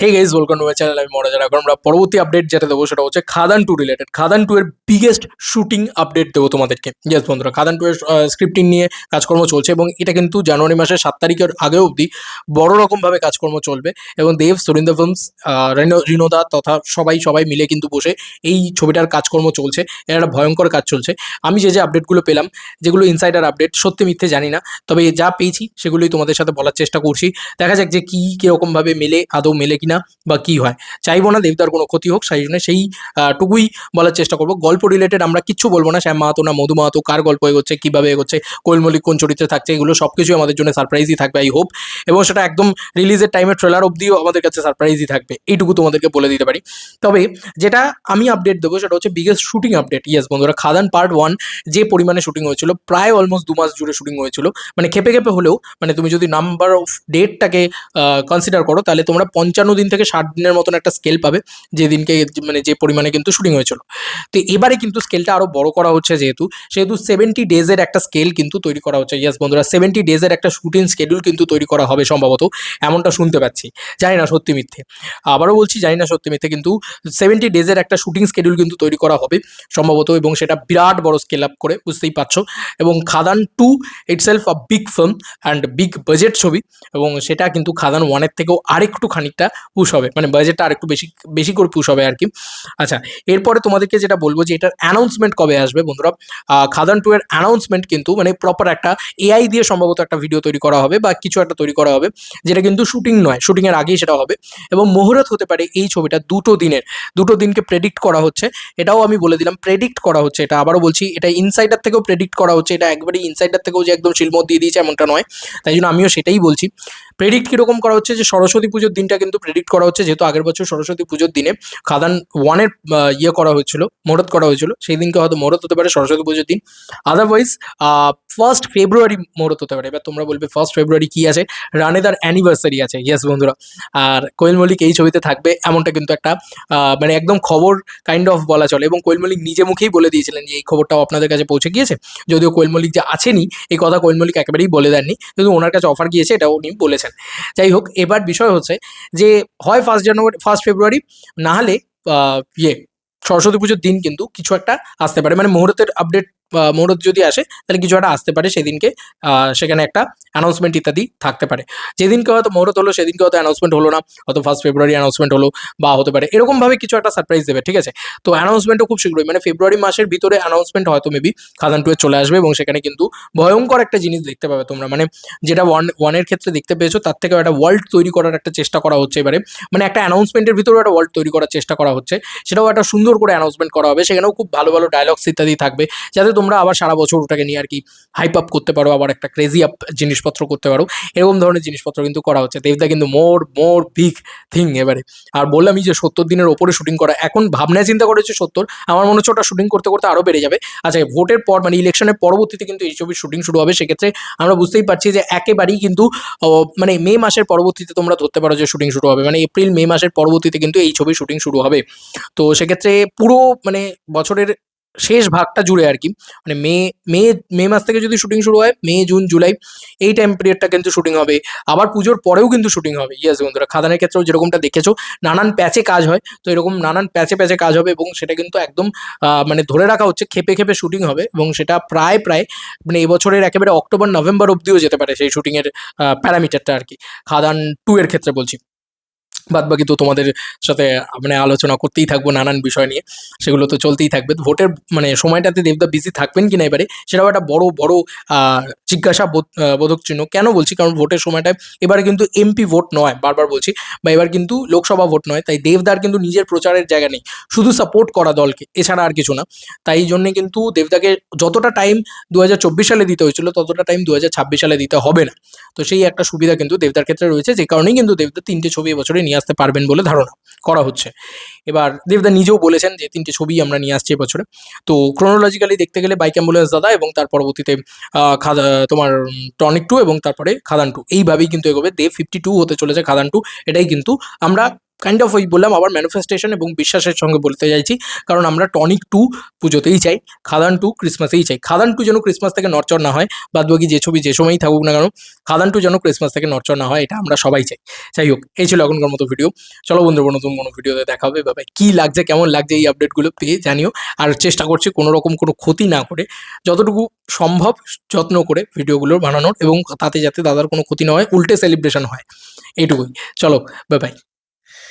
Hey guys welcome to my channel. আমি মনোজ। এখন আমরা পরবর্তী আপডেট যেটা দেবো সেটা হচ্ছে খাদান টু রিলেটেড। খাদান টু এর বিগেস্ট শুটিং আপডেট দেবো তোমাদেরকে। ইয়েস বন্ধুরা, খাদান টু এর স্ক্রিপ্টিং নিয়ে কাজকর্ম চলছে এবং এটা কিন্তু জানুয়ারি মাসের 7 তারিখের আগেও অবধি বড় রকমভাবে কাজকর্ম চলবে। এবং দেব, সুরিন্দর ফিল্মস, রিনোদা তথা সবাই সবাই মিলে কিন্তু বসে এই ছবিটার কাজকর্ম চলছে। এর একটা ভয়ঙ্কর কাজ চলছে। আমি যে আপডেটগুলো পেলাম, যেগুলো ইনসাইডার আপডেট, সত্যি মিথ্যে জানি না, তবে যা পেয়েছি সেগুলোই তোমাদের সাথে বলার চেষ্টা করছি। দেখা যাক যে কী কীরকমভাবে মেলে, আদৌ মেলে কিনা বা কী হয়। চাইবো না দেবদার কোনো ক্ষতি হোক, সেই জন্য টুকুই বলার চেষ্টা করবো। গল্প রিলেটেড আমরা কিচ্ছু বলবো না। শ্যাম মাহাতো না মধু মাহাতো, কার গল্প এগোচ্ছে, কীভাবে এগোচ্ছে, কোয়েল মল্লিক কোন চরিত্রে থাকছে, এগুলো সব কিছুই আমাদের জন্য সারপ্রাইজই থাকবে, আই হোপ। এবং সেটা একদম রিলিজের টাইমে ট্রেলার অবধিও আমাদের কাছে সারপ্রাইজই থাকবে, এইটুকু তোমাদেরকে বলে দিতে পারি। তবে যেটা আমি আপডেট দেবো সেটা হচ্ছে বিগেস্ট শুটিং আপডেট। ইয়েস বন্ধুরা, খাদান পার্ট 1 যে পরিমাণে শুটিং হয়েছিল, প্রায় অলমোস্ট 2 মাস জুড়ে শুটিং হয়েছিল। মানে খেপে খেপে হলেও, মানে তুমি যদি নাম্বার অফ ডেটটাকে কনসিডার করো, তাহলে তোমরা 55 দিন থেকে 60 দিনের মতন একটা স্কেল পাবে, যেদিনকে মানে যে পরিমাণে কিন্তু শুটিং হয়েছিল। তো এবারে কিন্তু স্কেলটা আরও বড় করা হচ্ছে, যেহেতু 70 ডেজের একটা স্কেল কিন্তু তৈরি করা হচ্ছে। ইয়েস বন্ধুরা, 70 ডেজের একটা শুটিং স্কেডিউল কিন্তু তৈরি করা হবে সম্ভবত, এমনটা শুনতে পাচ্ছি। জানি না সত্যি মিথ্যে, আবারও বলছি জানি না সত্যি মিথ্যে, কিন্তু 70 ডেজের একটা শুটিং স্কেডিউল কিন্তু তৈরি করা হবে সম্ভবত, এবং সেটা বিরাট বড় স্কেল আপ করে, বুঝতেই পারছো। এবং খাদান 2 itself a big film and big budget ছবি, এবং সেটা কিন্তু খাদান 1-এর থেকেও আরেকটু খানিকটা পুশ হবে, মানে বাজেটটা আরেকটু বেশি বেশি করে পুশ হবে আর কি। আচ্ছা, এরপরে তোমাদেরকে যেটা বলবো যে এটার অ্যানাউন্সমেন্ট কবে আসবে বন্ধুরা। খাদান 2 এর অ্যানাউন্সমেন্ট কিন্তু মানে প্রপার একটা এআই দিয়ে সম্ভবত একটা ভিডিও তৈরি করা হবে বা কিছু একটা তৈরি করা হবে, যেটা কিন্তু শুটিং নয়, শুটিংয়ের আগেই সেটা হবে। এবং মুহূর্ত হতে পারে এই ছবিটা দুটো দিনকে প্রেডিক্ট করা হচ্ছে। এটাও আমি বলে দিলাম, প্রেডিক্ট করা হচ্ছে। এটা আবারও বলছি, এটা ইনসাইডার থেকেও প্রেডিক্ট করা হচ্ছে। এটা একবারই ইনসাইডার থেকেও যে একদম শিলমোহর দিয়ে দিয়েছে এমনটা নয়, তাই জন্য আমিও সেটাই বলছি। প্রেডিক্ট কীরকম করা হচ্ছে, যে সরস্বতী পুজোর দিনটা কিন্তু প্রেডিক্ট করা হচ্ছে, যেহেতু আগের বছর সরস্বতী পুজোর দিনে খাদান 1-এর ইয়ে করা হয়েছিল, মুহূর্ত করা হয়েছিল, সেই দিনকে হয়তো মুহূর্ত হতে পারে সরস্বতী পুজোর দিন। আদারওয়াইজ 1 ফেব্রুয়ারি মুহূর্ত হতে পারে। এবার তোমরা বলবে 1 ফেব্রুয়ারি কী আছে, রানেদার অ্যানিভার্সারি আছে। ইয়েস বন্ধুরা, আর কোয়েল মল্লিক এই ছবিতে থাকবে এমনটা কিন্তু একটা মানে একদম খবর কাইন্ড অফ বলা চলে। এবং কোয়েল মল্লিক নিজে মুখেই বলে দিয়েছিলেন যে এই খবরটাও আপনাদের কাছে পৌঁছে গিয়েছে। যদিও কোয়েল মল্লিক যে আছেনই এই কথা কোয়েল মল্লিক একেবারেই বলে দেননি, কিন্তু ওনার কাছে অফার গিয়েছে, এটাও উনি বলেছেন। যাই হোক, এবার বিষয় হচ্ছে যে হয় 1 ফেব্রুয়ারি, না হলে ইয়ে সরস্বতী পুজোর দিন কিন্তু কিছু একটা আসতে পারে, মানে মুহূর্তের আপডেট। মুহূর্ত যদি আসে তাহলে কিছু একটা আসতে পারে সেদিনকে। সেখানে একটা অ্যানাউন্সমেন্ট ইত্যাদি থাকতে পারে। যেদিনকে হয়তো মুহূর্ত হলো সেদিনকে হয়তো অ্যানাউন্সমেন্ট হলো না, হয়তো 1 ফেব্রুয়ারি অ্যানাউন্সমেন্ট হলো, বা হতে পারে এরকমভাবে কিছু একটা সারপ্রাইজ দেবে, ঠিক আছে। তো অ্যানাউন্সমেন্টও খুব শীঘ্রই, মানে ফেব্রুয়ারি মাসের ভিতরে অ্যানাউন্সমেন্ট হয়তো মেবি খাদান 2 চলে আসবে, এবং সেখানে কিন্তু ভয়ঙ্কর একটা জিনিস দেখতে পাবে তোমরা। মানে যেটা ওয়ানের ক্ষেত্রে দেখতে পেয়েছো, তার থেকেও একটা ওয়ার্ল্ড তৈরি করার একটা চেষ্টা করা হচ্ছে এবারে। মানে একটা অ্যানাউন্সমেন্টের ভিতরেও একটা ওয়ার্ল্ড তৈরি করার চেষ্টা করা হচ্ছে, সেটাও একটা সুন্দর করে অ্যানাউন্সমেন্ট করা হবে। সেখানেও খুব ভালো ভালো ডায়লগস ইত্যাদি থাকবে, যাতে তোমরা আবার সারা বছর ওটাকে নিয়ে আর কি হাইপ আপ করতে পারো, আবার একটা ক্রেজি আপ জিনিসপত্র করতে পারো। এরকম ধরনের জিনিসপত্র কিন্তু করা হচ্ছে। দেবদা কিন্তু মোর বিগ থিং এবারে। আর বললামই যে 70 দিনের ওপরে শুটিং করা, এখন ভাবনা চিন্তা করেছে 70, আমার মনে হচ্ছে ওটা শুটিং করতে করতে আরও বেড়ে যাবে। আচ্ছা, ভোটের পর মানে ইলেকশনের পরবর্তীতে কিন্তু এই ছবির শুটিং শুরু হবে। সেক্ষেত্রে আমরা বুঝতেই পারছি যে একেবারেই কিন্তু মানে মে মাসের পরবর্তীতে তোমরা ধরতে পারো যে শুটিং শুরু হবে, মানে এপ্রিল মে মাসের পরবর্তীতে কিন্তু এই ছবির শুটিং শুরু হবে। তো সেক্ষেত্রে পুরো মানে বছরের শেষ ভাগটা জুড়ে আর কি, মানে মে মে মাস থেকে যদি শুটিং শুরু হয়, মে জুন জুলাই এই টাইম পিরিয়ডটা কিন্তু শুটিং হবে। আবার পুজোর পরেও কিন্তু শুটিং হবে। ইয়েস বন্ধুরা, খাদানের ক্ষেত্রেও যেরকমটা দেখেছো নানান প্যাচে কাজ হয়, তো এরকম নানান প্যাচে প্যাচে কাজ হবে, এবং সেটা কিন্তু একদম মানে ধরে রাখা হচ্ছে খেপে খেপে শুটিং হবে। এবং সেটা প্রায় মানে এবছরের একেবারে অক্টোবর নভেম্বর অবধিও যেতে পারে সেই শুটিংয়ের প্যারামিটারটা আর কি, খাদান 2 এর ক্ষেত্রে বলছি। বাদবাকি তো তোমাদের সাথে মানে আলোচনা করতেই থাকবো নানান বিষয় নিয়ে, সেগুলো তো চলতেই থাকবে। ভোটের মানে সময়টাতে দেবদা বিজি থাকবেন কিনা এবারে, সেটাও একটা বড় জিজ্ঞাসা বোধক চিহ্ন। কেন বলছি, কারণ ভোটের সময়টায় এবারে কিন্তু এমপি ভোট নয়, বারবার বলছি, বা এবার কিন্তু লোকসভা ভোট নয়, তাই দেবদার কিন্তু নিজের প্রচারের জায়গা নেই, শুধু সাপোর্ট করা দলকে, এছাড়া আর কিছু না। তাই জন্যে কিন্তু দেবদাকে যতটা টাইম 2024 সালে দিতে হয়েছিল, ততটা টাইম 2026 সালে দিতে হবে না। তো সেই একটা সুবিধা কিন্তু দেবদার ক্ষেত্রে রয়েছে, যে কারণেই কিন্তু দেবদা 3টে ছবি এবছরে নিয়ে আসতে পারবেন বলে ধারণা করা হচ্ছে। এবার দেবদা নিজেও বলেছেন যে 3টে ছবি আমরা নিয়ে আসছি এবছরে। তো ক্রোনোলজিক্যালি দেখতে গেলে বাইক অ্যাম্বুলেন্স দাদা, এবং তার পরবর্তীতে তোমার টনিক 2, এবং তারপরে খাদান 2, এইভাবেই কিন্তু এগোবে। দেব 52 হতে চলেছে খাদান 2, এটাই কিন্তু আমরা কাইন্ড অফ ওই বললাম আবার ম্যানিফেস্টেশন এবং বিশ্বাসের সঙ্গে বলতে চাইছি, কারণ আমরা টনিক 2 পুজোতেই চাই, খাদান 2 ক্রিসমাসেই চাই। খাদান 2 যেন ক্রিসমাস থেকে নড়চড় না হয়, বাদবাকি যে ছবি যে সময়ই থাকুক না কেন, খাদান 2 যেন ক্রিসমাস থেকে নড়চড় না হয়, এটা আমরা সবাই চাই। যাই হোক, এই ছিল এখনকার মতো ভিডিও। চলো বন্ধুরা, নতুন কোনো ভিডিওতে দেখা হবে। বাবাই, কী লাগছে কেমন লাগছে এই আপডেটগুলো পেয়ে জানিও। আর চেষ্টা করছি কোনো রকম কোনো ক্ষতি না করে, যতটুকু সম্ভব যত্ন করে ভিডিওগুলো বানানোর, এবং তাতে যাতে দাদার কোনো ক্ষতি না হয়, উল্টে সেলিব্রেশন হয়, এইটুকুই। চলো, বাই বাই।